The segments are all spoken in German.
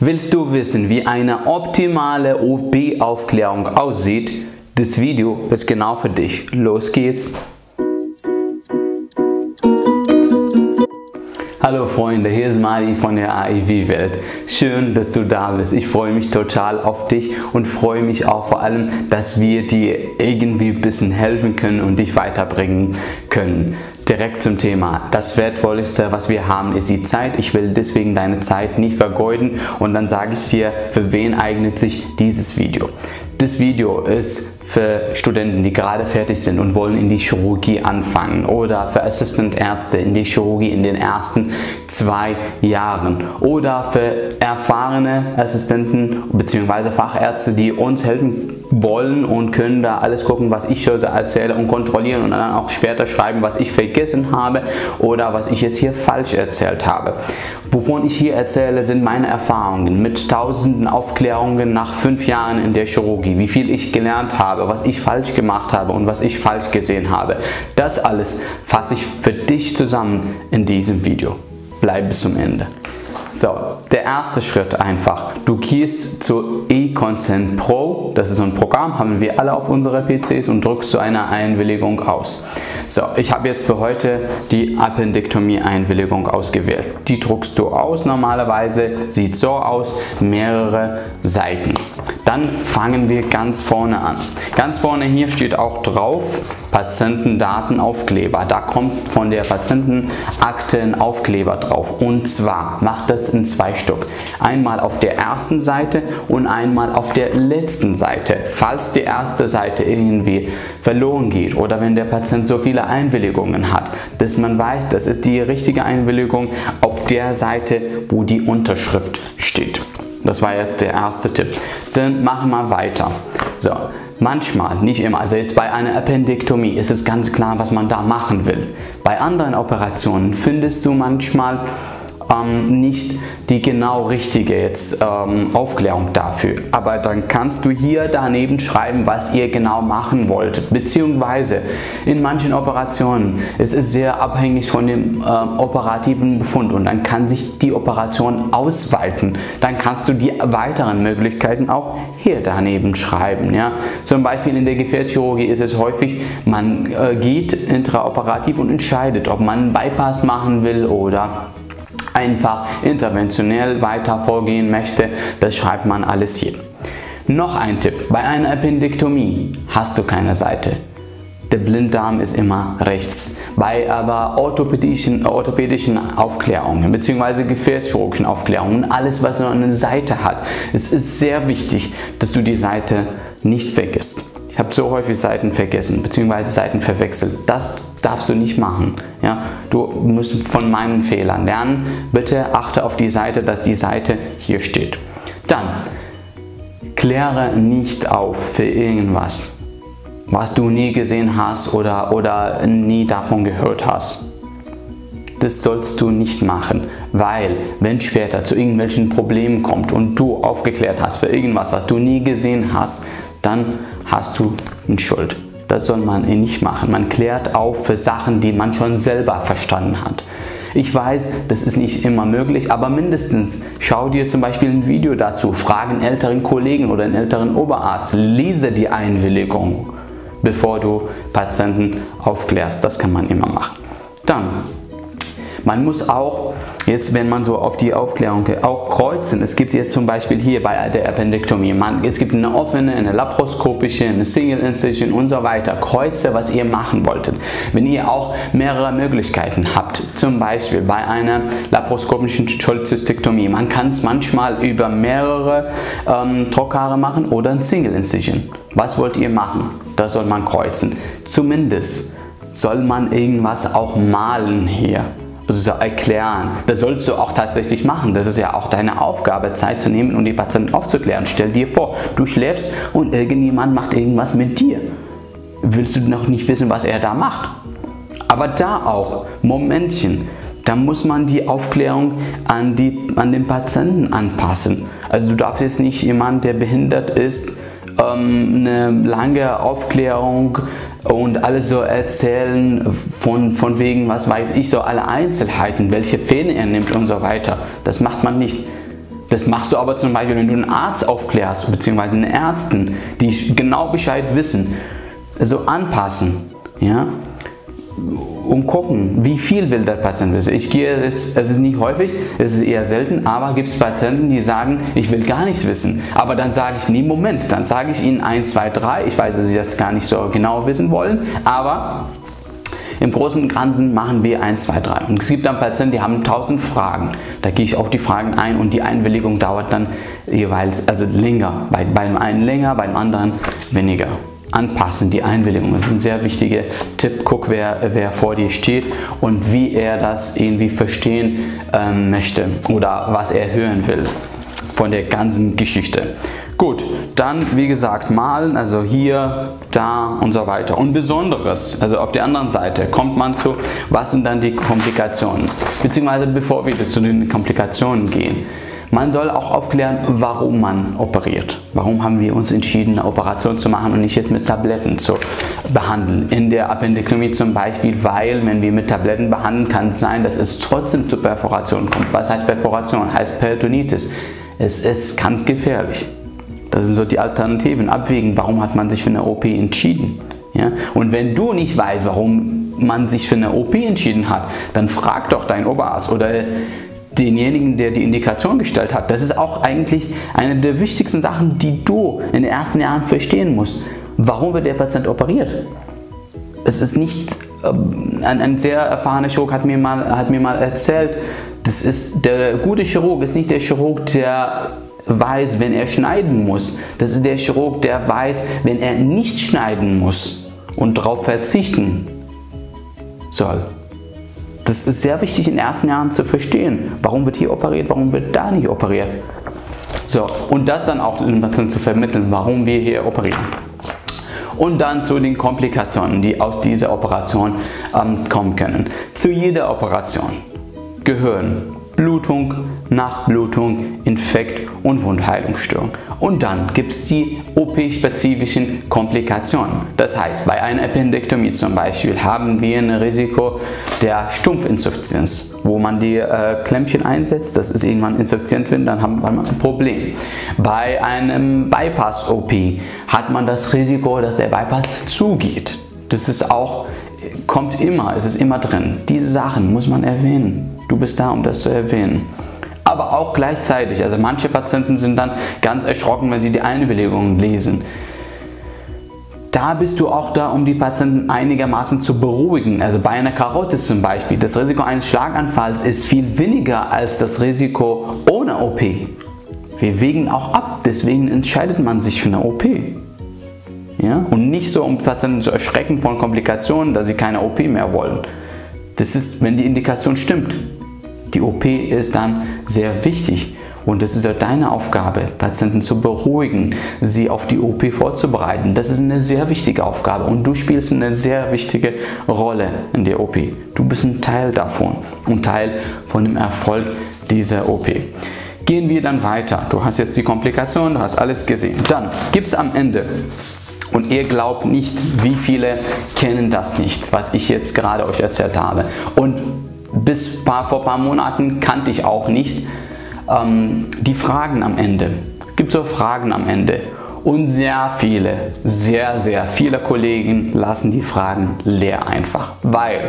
Willst du wissen, wie eine optimale OP-Aufklärung aussieht? Das Video ist genau für dich. Los geht's! Hallo Freunde, hier ist Mali von der AIW-Welt. Schön, dass du da bist. Ich freue mich total auf dich und freue mich auch vor allem, dass wir dir irgendwie ein bisschen helfen können und dich weiterbringen können. Direkt zum Thema. Das Wertvollste, was wir haben, ist die Zeit. Ich will deswegen deine Zeit nicht vergeuden und dann sage ich dir, für wen eignet sich dieses Video. Das Video ist für Studenten, die gerade fertig sind und wollen in die Chirurgie anfangen, oder für Assistentärzte in die Chirurgie in den ersten 2 Jahren, oder für erfahrene Assistenten bzw. Fachärzte, die uns helfen wollen und können da alles gucken, was ich so erzähle und kontrollieren und dann auch später schreiben, was ich vergessen habe oder was ich jetzt hier falsch erzählt habe. Wovon ich hier erzähle, sind meine Erfahrungen mit tausenden Aufklärungen nach 5 Jahren in der Chirurgie, wie viel ich gelernt habe, was ich falsch gemacht habe und was ich falsch gesehen habe. Das alles fasse ich für dich zusammen in diesem Video. Bleib bis zum Ende. So, der erste Schritt einfach. Du gehst zu eConsent Pro, das ist so ein Programm, haben wir alle auf unsere PCs, und drückst zu einer Einwilligung aus. So, ich habe jetzt für heute die Appendektomie-Einwilligung ausgewählt. Die druckst du aus, normalerweise sieht so aus, mehrere Seiten. Dann fangen wir ganz vorne an. Ganz vorne hier steht auch drauf, Patientendatenaufkleber. Da kommt von der Patientenakte ein Aufkleber drauf. Und zwar macht das in 2 Stück. Einmal auf der ersten Seite und einmal auf der letzten Seite. Falls die erste Seite irgendwie verloren geht oder wenn der Patient so viele Einwilligungen hat, dass man weiß, das ist die richtige Einwilligung auf der Seite, wo die Unterschrift steht. Das war jetzt der erste Tipp. Dann machen wir weiter. So, manchmal, nicht immer, also jetzt bei einer Appendektomie ist es ganz klar, was man da machen will. Bei anderen Operationen findest du manchmal nicht die genau richtige Aufklärung dafür. Aber dann kannst du hier daneben schreiben, was ihr genau machen wollt. Beziehungsweise in manchen Operationen, es ist sehr abhängig von dem operativen Befund und dann kann sich die Operation ausweiten. Dann kannst du die weiteren Möglichkeiten auch hier daneben schreiben. Ja? Zum Beispiel in der Gefäßchirurgie ist es häufig, man geht intraoperativ und entscheidet, ob man einen Bypass machen will oder einfach interventionell weiter vorgehen möchte. Das schreibt man alles hier. Noch ein Tipp: Bei einer Appendektomie hast du keine Seite. Der Blinddarm ist immer rechts. Bei aber orthopädischen Aufklärungen bzw. gefäßchirurgischen Aufklärungen, alles was so eine Seite hat, es ist sehr wichtig, dass du die Seite nicht vergisst. Ich habe so häufig Seiten vergessen bzw. Seiten verwechselt. Das darfst du nicht machen. Ja? Du musst von meinen Fehlern lernen. Bitte achte auf die Seite, dass die Seite hier steht. Dann kläre nicht auf für irgendwas, was du nie gesehen hast oder nie davon gehört hast. Das sollst du nicht machen, weil wenn später zu irgendwelchen Problemen kommt und du aufgeklärt hast für irgendwas, was du nie gesehen hast, dann hast du eine Schuld. Das soll man nicht machen. Man klärt auf für Sachen, die man schon selber verstanden hat. Ich weiß, das ist nicht immer möglich, aber mindestens schau dir zum Beispiel ein Video dazu, frage einen älteren Kollegen oder einen älteren Oberarzt, lese die Einwilligung, bevor du Patienten aufklärst. Das kann man immer machen. Dann, man muss auch, jetzt wenn man so auf die Aufklärung geht, auch kreuzen. Es gibt jetzt zum Beispiel hier bei der Appendektomie, es gibt eine offene, eine laparoskopische, eine Single Incision und so weiter. Kreuze, was ihr machen wolltet. Wenn ihr auch mehrere Möglichkeiten habt, zum Beispiel bei einer laparoskopischen Cholecystektomie, man kann es manchmal über mehrere Trockhaare machen oder ein Single Incision. Was wollt ihr machen? Das soll man kreuzen. Zumindest soll man irgendwas auch malen hier. Also erklären. Das sollst du auch tatsächlich machen. Das ist ja auch deine Aufgabe, Zeit zu nehmen und die Patienten aufzuklären. Stell dir vor, du schläfst und irgendjemand macht irgendwas mit dir. Willst du noch nicht wissen, was er da macht? Aber da auch, Momentchen, da muss man die Aufklärung an den Patienten anpassen. Also du darfst jetzt nicht jemand, der behindert ist, eine lange Aufklärung und alles so erzählen von wegen, was weiß ich, so alle Einzelheiten, welche Fehler er nimmt und so weiter. Das macht man nicht. Das machst du aber zum Beispiel, wenn du einen Arzt aufklärst, beziehungsweise eine Ärztin, die genau Bescheid wissen, also anpassen, ja, und gucken, wie viel will der Patient wissen. Es ist nicht häufig, es ist eher selten, aber gibt es Patienten, die sagen, ich will gar nichts wissen. Aber dann sage ich, nee, Moment, dann sage ich ihnen 1, 2, 3, ich weiß, dass sie das gar nicht so genau wissen wollen, aber im Großen und Ganzen machen wir 1, 2, 3. Und es gibt dann Patienten, die haben 1000 Fragen. Da gehe ich auf die Fragen ein und die Einwilligung dauert dann jeweils länger. Beim einen länger, beim anderen weniger. Anpassen, die Einwilligung. Das ist ein sehr wichtiger Tipp. Guck, wer vor dir steht und wie er das irgendwie verstehen möchte oder was er hören will von der ganzen Geschichte. Gut, dann wie gesagt malen, also hier, da und so weiter. Und Besonderes, also auf der anderen Seite kommt man zu, was sind dann die Komplikationen? Beziehungsweise bevor wir zu den Komplikationen gehen. Man soll auch aufklären, warum man operiert. Warum haben wir uns entschieden, eine Operation zu machen und nicht jetzt mit Tabletten zu behandeln. In der Appendektomie zum Beispiel, weil wenn wir mit Tabletten behandeln, kann es sein, dass es trotzdem zu Perforation kommt. Was heißt Perforation? Heißt Peritonitis. Es ist ganz gefährlich. Das sind so die Alternativen. Abwägen, warum hat man sich für eine OP entschieden. Ja? Und wenn du nicht weißt, warum man sich für eine OP entschieden hat, dann frag doch deinen Oberarzt oder denjenigen, der die Indikation gestellt hat. Das ist auch eigentlich eine der wichtigsten Sachen, die du in den ersten Jahren verstehen musst. Warum wird der Patient operiert? Es ist nicht, ein sehr erfahrener Chirurg hat mir mal erzählt, der gute Chirurg ist nicht der Chirurg, der weiß, wenn er schneiden muss. Das ist der Chirurg, der weiß, wenn er nicht schneiden muss und darauf verzichten soll. Das ist sehr wichtig in den ersten Jahren zu verstehen. Warum wird hier operiert, warum wird da nicht operiert? So, und das dann auch den Patienten zu vermitteln, warum wir hier operieren. Und dann zu den Komplikationen, die aus dieser Operation kommen können. Zu jeder Operation gehören Blutung, Nachblutung, Infekt und Wundheilungsstörung. Und dann gibt es die OP-spezifischen Komplikationen. Das heißt, bei einer Appendektomie zum Beispiel haben wir ein Risiko der Stumpfinsuffizienz, wo man die Klemmchen einsetzt, das ist irgendwann insuffizient wird, dann haben wir ein Problem. Bei einem Bypass-OP hat man das Risiko, dass der Bypass zugeht. Das ist auch, es ist immer drin. Diese Sachen muss man erwähnen. Du bist da, um das zu erwähnen. Aber auch gleichzeitig, also manche Patienten sind dann ganz erschrocken, wenn sie die Einwilligung lesen. Da bist du auch da, um die Patienten einigermaßen zu beruhigen. Also bei einer Karotis zum Beispiel, das Risiko eines Schlaganfalls ist viel weniger als das Risiko ohne OP. Wir wägen auch ab, deswegen entscheidet man sich für eine OP. Ja? Und nicht so, um Patienten zu erschrecken von Komplikationen, dass sie keine OP mehr wollen. Das ist, wenn die Indikation stimmt. Die OP ist dann sehr wichtig und es ist ja deine Aufgabe, Patienten zu beruhigen, sie auf die OP vorzubereiten. Das ist eine sehr wichtige Aufgabe und du spielst eine sehr wichtige Rolle in der OP. Du bist ein Teil davon und Teil von dem Erfolg dieser OP. Gehen wir dann weiter. Du hast jetzt die Komplikationen, du hast alles gesehen. Dann gibt es am Ende, und ihr glaubt nicht, wie viele kennen das nicht, was ich jetzt gerade euch erzählt habe. Und vor ein paar Monaten kannte ich auch nicht die Fragen am Ende. Es gibt so Fragen am Ende. Und sehr viele Kollegen lassen die Fragen leer einfach. Weil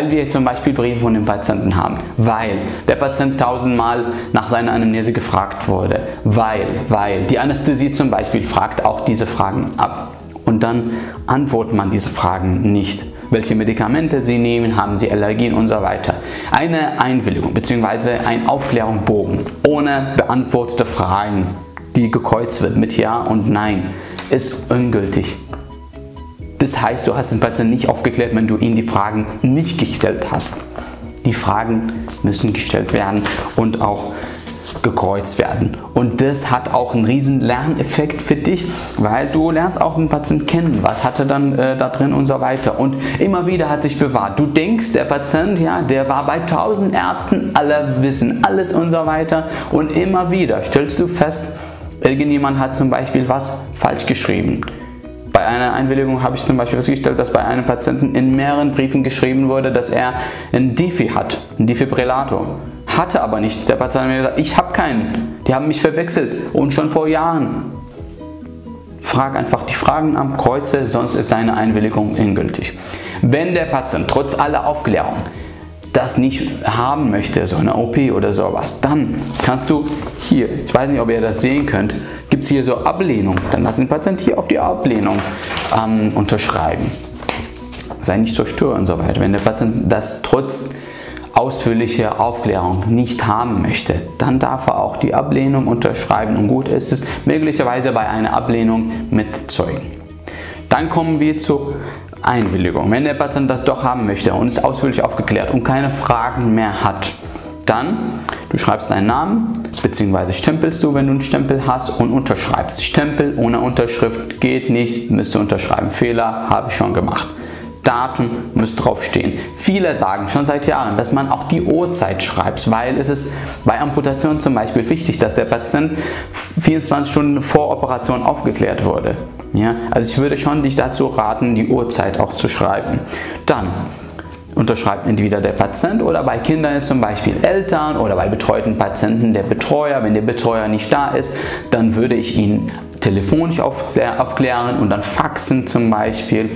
wir zum Beispiel Briefe von den Patienten haben, weil der Patient 1000-mal nach seiner Anamnese gefragt wurde, weil die Anästhesie zum Beispiel fragt auch diese Fragen ab. Und dann antwortet man diese Fragen nicht. Welche Medikamente sie nehmen, haben sie Allergien und so weiter. Eine Einwilligung bzw. ein Aufklärungsbogen ohne beantwortete Fragen, die gekreuzt wird mit Ja und Nein, ist ungültig. Das heißt, du hast den Patienten nicht aufgeklärt, wenn du ihm die Fragen nicht gestellt hast. Die Fragen müssen gestellt werden und auch gekreuzt werden. Und das hat auch einen riesen Lerneffekt für dich, weil du lernst auch den Patienten kennen. Was hat er dann da drin und so weiter. Und immer wieder hat sich bewahrt. Du denkst, der Patient, ja, der war bei 1000 Ärzten, alle wissen alles und so weiter. Und immer wieder stellst du fest, irgendjemand hat zum Beispiel was falsch geschrieben. Bei einer Einwilligung habe ich zum Beispiel festgestellt, dass bei einem Patienten in mehreren Briefen geschrieben wurde, dass er ein Defi hat, einen Defibrillator hatte aber nicht. Der Patient hat mir gesagt, ich habe keinen. Die haben mich verwechselt und schon vor Jahren. Frag einfach die Fragen ab, kreuze, sonst ist deine Einwilligung ungültig. Wenn der Patient trotz aller Aufklärung das nicht haben möchte, so eine OP oder sowas, dann kannst du hier, ich weiß nicht, ob ihr das sehen könnt, gibt es hier so Ablehnung. Dann lass den Patient hier auf die Ablehnung unterschreiben. Sei nicht so stur und so weiter. Wenn der Patient das trotz ausführlicher Aufklärung nicht haben möchte, dann darf er auch die Ablehnung unterschreiben und gut ist es möglicherweise bei einer Ablehnung mit Zeugen. Dann kommen wir zur Einwilligung. Wenn der Patient das doch haben möchte und ist ausführlich aufgeklärt und keine Fragen mehr hat, dann du schreibst deinen Namen bzw. stempelst du, wenn du einen Stempel hast und unterschreibst. Stempel ohne Unterschrift geht nicht, müsst du unterschreiben. Fehler habe ich schon gemacht. Datum müsste draufstehen. Viele sagen schon seit Jahren, dass man auch die Uhrzeit schreibt, weil es ist bei Amputation zum Beispiel wichtig, dass der Patient 24 Stunden vor Operation aufgeklärt wurde. Ja, also ich würde schon dich dazu raten, die Uhrzeit auch zu schreiben. Dann unterschreibt entweder der Patient oder bei Kindern zum Beispiel Eltern oder bei betreuten Patienten der Betreuer. Wenn der Betreuer nicht da ist, dann würde ich ihn telefonisch aufklären und dann faxen zum Beispiel.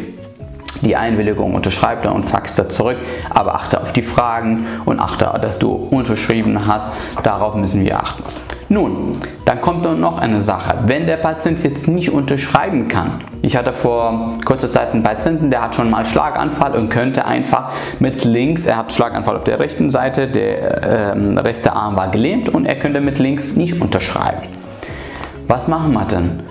Die Einwilligung unterschreibt er und faxt er zurück, aber achte auf die Fragen und achte, dass du unterschrieben hast. Darauf müssen wir achten. Nun, dann kommt noch eine Sache. Wenn der Patient jetzt nicht unterschreiben kann, ich hatte vor kurzer Zeit einen Patienten, der hat schon mal Schlaganfall und könnte einfach mit links, er hat Schlaganfall auf der rechten Seite, der rechte Arm war gelähmt und er könnte mit links nicht unterschreiben. Was machen wir denn?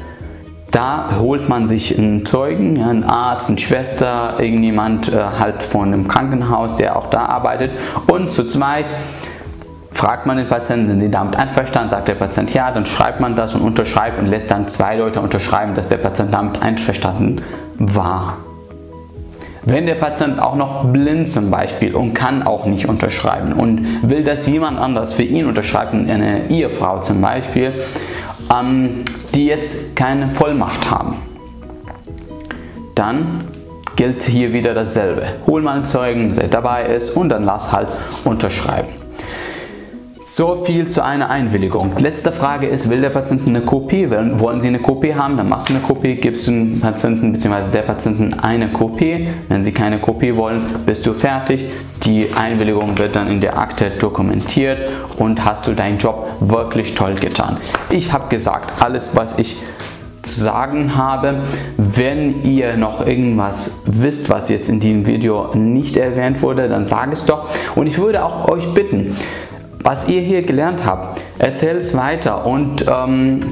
Da holt man sich einen Zeugen, einen Arzt, eine Schwester, irgendjemand halt von einem Krankenhaus, der auch da arbeitet und zu zweit fragt man den Patienten, sind sie damit einverstanden, sagt der Patient ja, dann schreibt man das und unterschreibt und lässt dann 2 Leute unterschreiben, dass der Patient damit einverstanden war. Wenn der Patient auch noch blind zum Beispiel und kann auch nicht unterschreiben und will, dass jemand anders für ihn unterschreibt, eine Ehefrau zum Beispiel, die jetzt keine Vollmacht haben, dann gilt hier wieder dasselbe. Hol mal einen Zeugen, der dabei ist und dann lass halt unterschreiben. So viel zu einer Einwilligung. Letzte Frage ist, will der Patient eine Kopie? Wollen Sie eine Kopie haben? Dann machst du eine Kopie, gibst dem Patienten bzw. der Patienten eine Kopie. Wenn Sie keine Kopie wollen, bist du fertig. Die Einwilligung wird dann in der Akte dokumentiert und hast du deinen Job wirklich toll getan. Ich habe gesagt, alles was ich zu sagen habe. Wenn ihr noch irgendwas wisst, was jetzt in diesem Video nicht erwähnt wurde, dann sag es doch. Und ich würde auch euch bitten, was ihr hier gelernt habt, erzähl es weiter und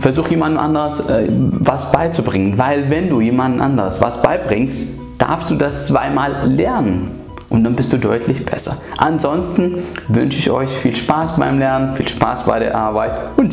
versuch jemandem anders was beizubringen. Weil wenn du jemandem anders was beibringst, darfst du das 2-mal lernen und dann bist du deutlich besser. Ansonsten wünsche ich euch viel Spaß beim Lernen, viel Spaß bei der Arbeit und